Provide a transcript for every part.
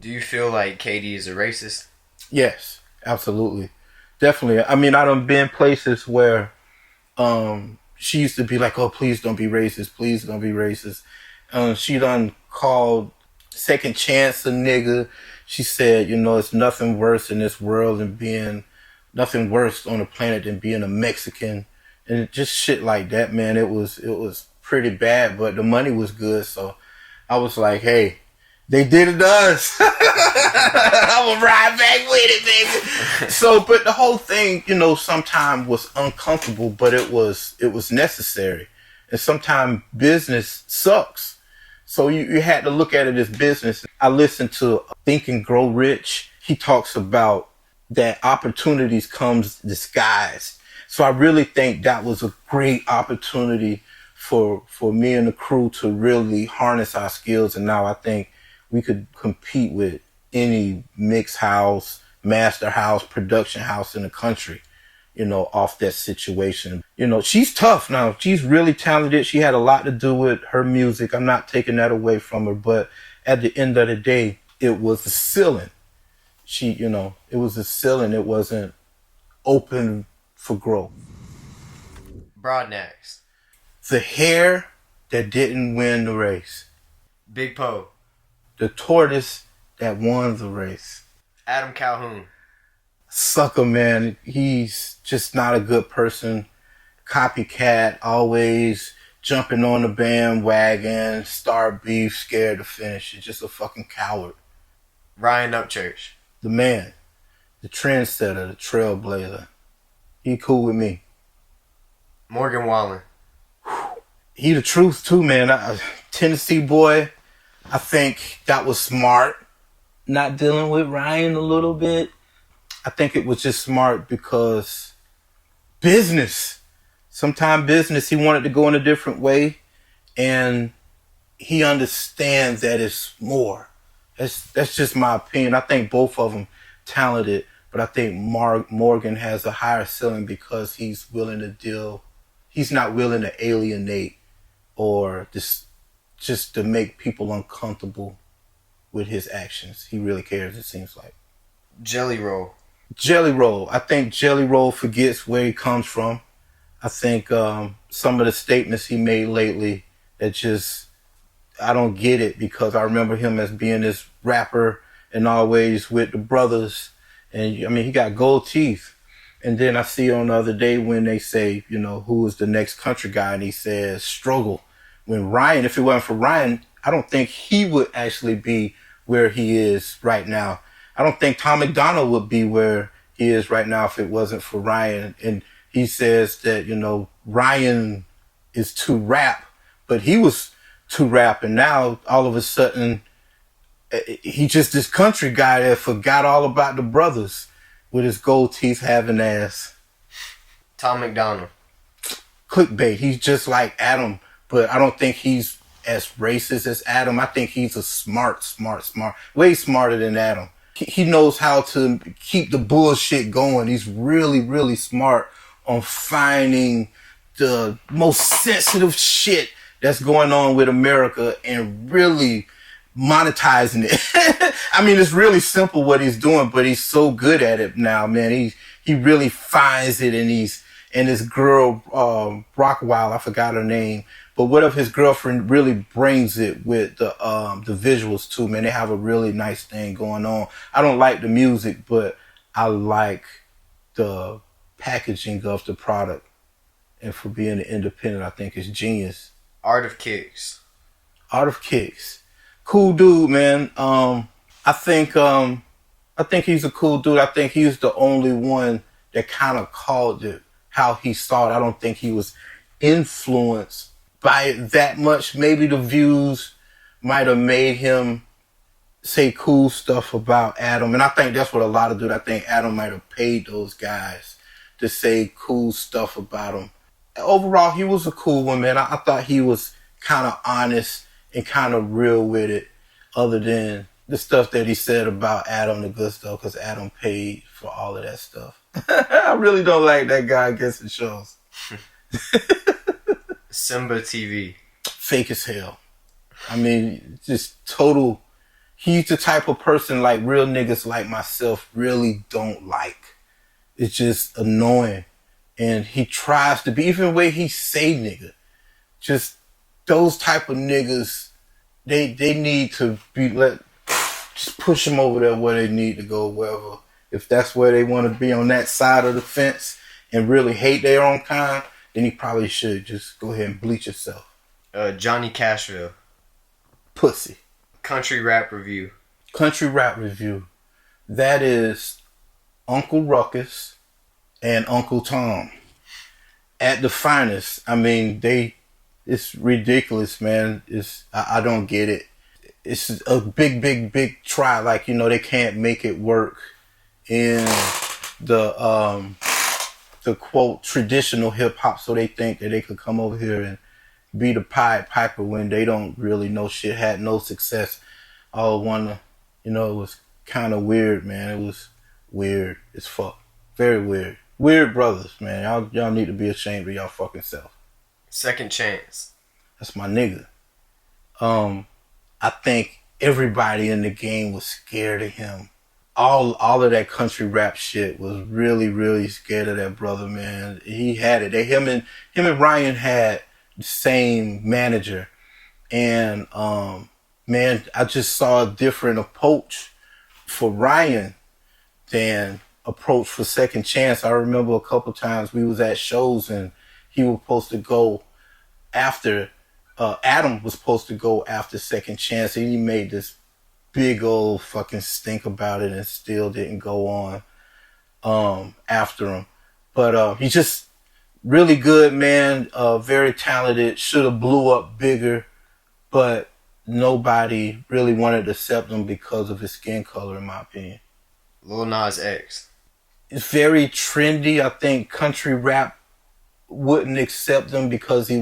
Do you feel like Katie is a racist? Yes, absolutely. Definitely. I mean, I done been places where she used to be like, oh, please don't be racist. Please don't be racist. She done called Second Chance a nigga. She said, it's nothing worse in this world than nothing worse on the planet than being a Mexican. And just shit like that, man. It was pretty bad, but the money was good. So I was like, hey, they did it to us. I'm gonna ride back with it, baby. So, but the whole thing, sometimes was uncomfortable, but it was necessary. And sometimes business sucks. So you had to look at it as business. I listened to Think and Grow Rich. He talks about that opportunities comes disguised. So I really think that was a great opportunity for me and the crew to really harness our skills. And now I think we could compete with any mix house, master house, production house in the country, off that situation. She's tough now. She's really talented. She had a lot to do with her music. I'm not taking that away from her, but at the end of the day, it was a ceiling. It was a ceiling. It wasn't open for growth. Broadnax. The hare that didn't win the race. Big Poe. The tortoise that won the race. Adam Calhoun. Sucker, man. He's just not a good person. Copycat, always jumping on the bandwagon, start beef, scared to finish. He's just a fucking coward. Ryan Upchurch. The man. The trendsetter, the trailblazer. He cool with me. Morgan Wallen. He the truth too, man. Tennessee boy. I think that was smart. Not dealing with Ryan a little bit. I think it was just smart because business. Sometimes business, he wanted to go in a different way. And he understands that it's more. That's just my opinion. I think both of them talented. But I think Morgan has a higher ceiling because he's willing to deal. He's not willing to alienate or just to make people uncomfortable with his actions. He really cares, it seems like. Jelly Roll. Jelly Roll. I think Jelly Roll forgets where he comes from. I think some of the statements he made lately that just, I don't get it because I remember him as being this rapper and always with the brothers. And I mean, he got gold teeth. And then I see on the other day when they say, who is the next country guy? And he says, Struggle. When Ryan, if it wasn't for Ryan, I don't think he would actually be where he is right now. I don't think Tom MacDonald would be where he is right now if it wasn't for Ryan. And he says that, Ryan is too rap, but he was too rap. And now all of a sudden, he just this country guy that forgot all about the brothers with his gold teeth having ass. Tom MacDonald. Clickbait. He's just like Adam, but I don't think he's as racist as Adam. I think he's a smart. Way smarter than Adam. He knows how to keep the bullshit going. He's really, really smart on finding the most sensitive shit that's going on with America and really monetizing it. I mean, it's really simple what he's doing, but he's so good at it now, man. He really finds it, and his girl, Rockwell, I forgot her name, but what if his girlfriend really brings it with the visuals too, man. They have a really nice thing going on. I don't like the music, but I like the packaging of the product. And for being an independent, I think it's genius. Art of Kicks. Cool dude, man. I think he's a cool dude. I think he's the only one that kind of called it how he saw it. I don't think he was influenced by it that much. Maybe the views might have made him say cool stuff about Adam. And I think that's what a lot of dudes, I think Adam might have paid those guys to say cool stuff about him. Overall, he was a cool one, man. I thought he was kind of honest and kind of real with it, other than the stuff that he said about Adam, the good stuff, because Adam paid for all of that stuff. I really don't like that guy against the shows. Simba TV. Fake as hell. I mean, just total he's the type of person like real niggas like myself really don't like. It's just annoying. And he tries to be, even the way he say nigga, just those type of niggas, they need to be just push them over there where they need to go, wherever. If that's where they want to be, on that side of the fence, and really hate their own kind, then he probably should just go ahead and bleach himself. Johnny Cashville. Pussy. Country rap review. Country rap review. That is Uncle Ruckus and Uncle Tom at the finest. I mean, it's ridiculous, man. I don't get it. It's a big try. Like, you know, they can't make it work in the quote traditional hip hop, so they think that they could come over here and be the Pied Piper when they don't really know shit, had no success. All one, you know, it was kind of weird, man. It was weird as fuck. Very weird. Weird brothers, man. Y'all need to be ashamed of y'all fucking self. Second Chance. That's my nigga. I think everybody in the game was scared of him. All of that country rap shit was really scared of that brother, man. He had it. Him and Ryan had the same manager, and man, I just saw a different approach for Ryan than approach for Second Chance. I remember a couple times we was at shows and he was supposed to go after Adam was supposed to go after Second Chance, and he made this big old fucking stink about it and still didn't go on after him. But he's just really good, man. Very talented. Should have blew up bigger, but nobody really wanted to accept him because of his skin color, in my opinion. Lil Nas X. It's very trendy. I think country rap wouldn't accept him because he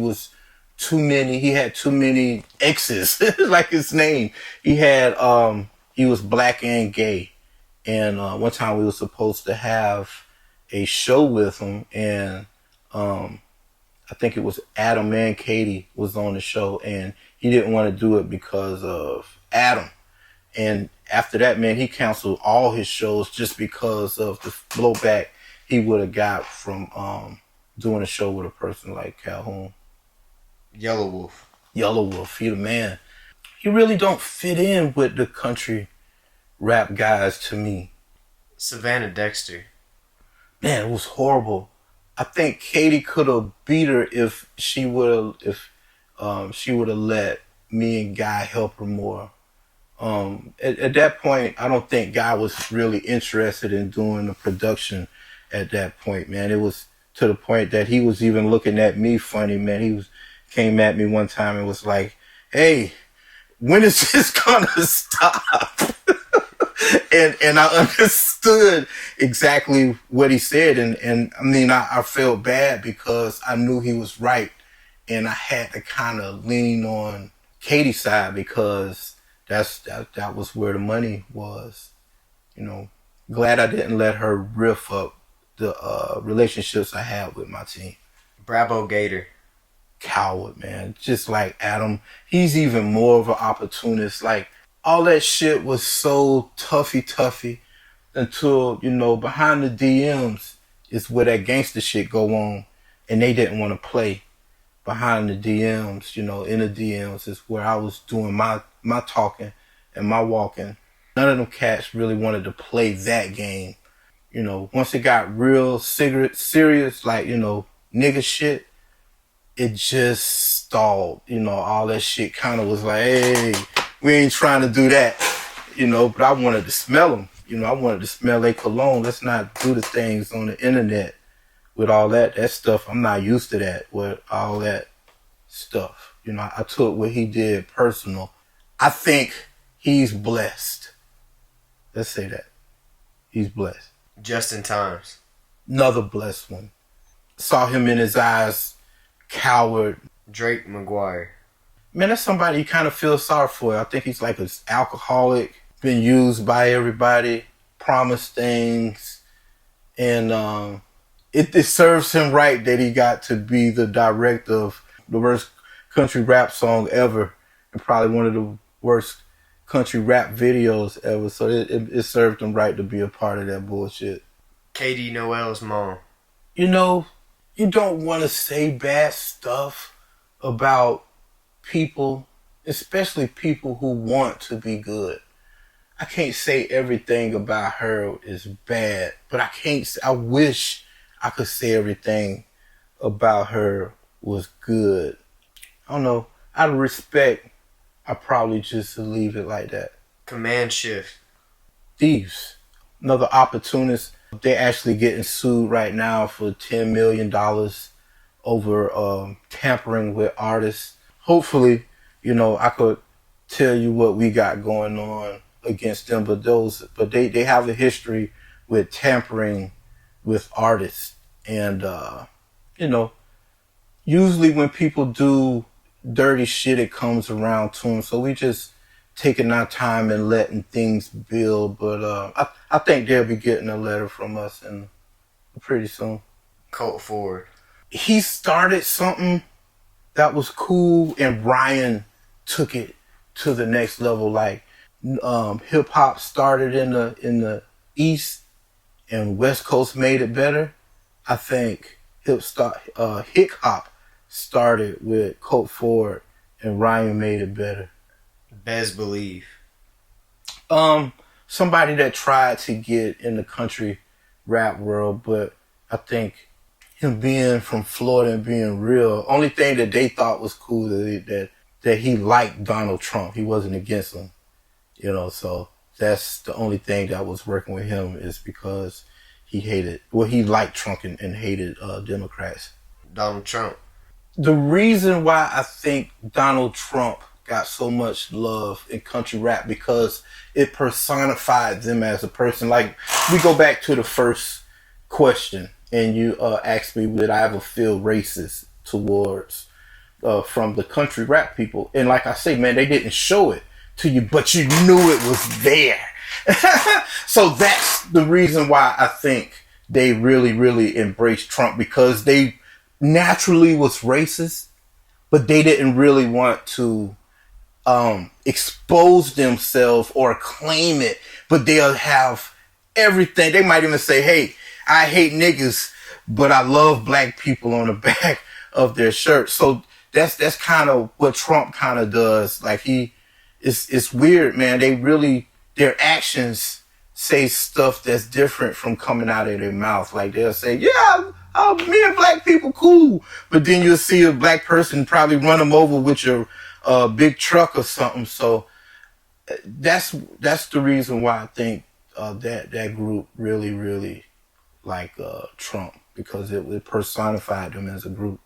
had too many X's, like his name. He was black and gay. And one time we were supposed to have a show with him, and I think it was Adam and Katie was on the show, and he didn't want to do it because of Adam. And after that, man, he canceled all his shows just because of the blowback he would have got from doing a show with a person like Calhoun. Yellow Wolf, he the man. He really don't fit in with the country rap guys to me. Savannah Dexter. Man, it was horrible. I think Katie could have beat her if she would have let me and Guy help her more. At that point, I don't think Guy was really interested in doing the production at that point, man. It was to the point that he was even looking at me funny, man. He came at me one time and was like, "Hey, when is this gonna stop?" and I understood exactly what he said, and I mean I felt bad because I knew he was right, and I had to kind of lean on Katie's side because that was where the money was, you know. Glad I didn't let her riff up the relationships I had with my team. Bravo Gator. Coward, man. Just like Adam, he's even more of an opportunist. Like, all that shit was so toughy until, you know, behind the DMs is where that gangster shit go on, and they didn't want to play behind the DMs. You know, in the DMs is where I was doing my talking and my walking. None of them cats really wanted to play that game. You know, once it got real serious, like, you know, nigga shit, it just stalled. You know, all that shit kind of was like, hey, we ain't trying to do that. You know, but I wanted to smell them. You know, I wanted to smell their cologne. Let's not do the things on the internet with all that stuff. I'm not used to that, with all that stuff. You know, I took what he did personal. I think he's blessed. Let's say that. He's blessed. Justin Times. Another blessed one. Saw him in his eyes, coward. Drake McGuire. Man, that's somebody you kind of feel sorry for. I think he's like an alcoholic, been used by everybody, promised things, and it serves him right that he got to be the director of the worst country rap song ever, and probably one of the worst country rap videos ever. So it served them right to be a part of that bullshit. Katie Noel's mom. You know, you don't want to say bad stuff about people, especially people who want to be good. I can't say everything about her is bad, but I wish I could say everything about her was good. I don't know. Out of respect, I probably just leave it like that. Command Shift. Thieves. Another opportunist. They're actually getting sued right now for $10 million over tampering with artists. Hopefully, I could tell you what we got going on against them, but they have a history with tampering with artists. And, usually when people do dirty shit, it comes around to them. So we just taking our time and letting things build. But I think they'll be getting a letter from us and pretty soon. Colt Ford. He started something that was cool, and Ryan took it to the next level. Like hip hop started in the East, and West Coast made it better. I think hip hop started with Colt Ford, and Ryan made it better. Bez Believe. Somebody that tried to get in the country rap world, but I think him being from Florida and being real, only thing that they thought was cool that he liked Donald Trump. He wasn't against him, so that's the only thing that was working with him, is because he liked Trump and hated Democrats. Donald Trump. The reason why I think Donald Trump got so much love in country rap, because it personified them as a person. Like, we go back to the first question, and you asked me, did I ever feel racist towards from the country rap people? And like I say, man, they didn't show it to you, but you knew it was there. So that's the reason why I think they really, really embraced Trump, because they naturally was racist, but they didn't really want to expose themselves or claim it, but they'll have everything. They might even say, hey, I hate niggas, but I love black people on the back of their shirt. So that's kind of what Trump kind of does. Like, it's weird, man. Their actions say stuff that's different from coming out of their mouth. Like, they'll say, yeah, me and black people cool, but then you'll see a black person probably run them over with your big truck or something. So that's the reason why I think that group really, really like Trump, because it personified them as a group.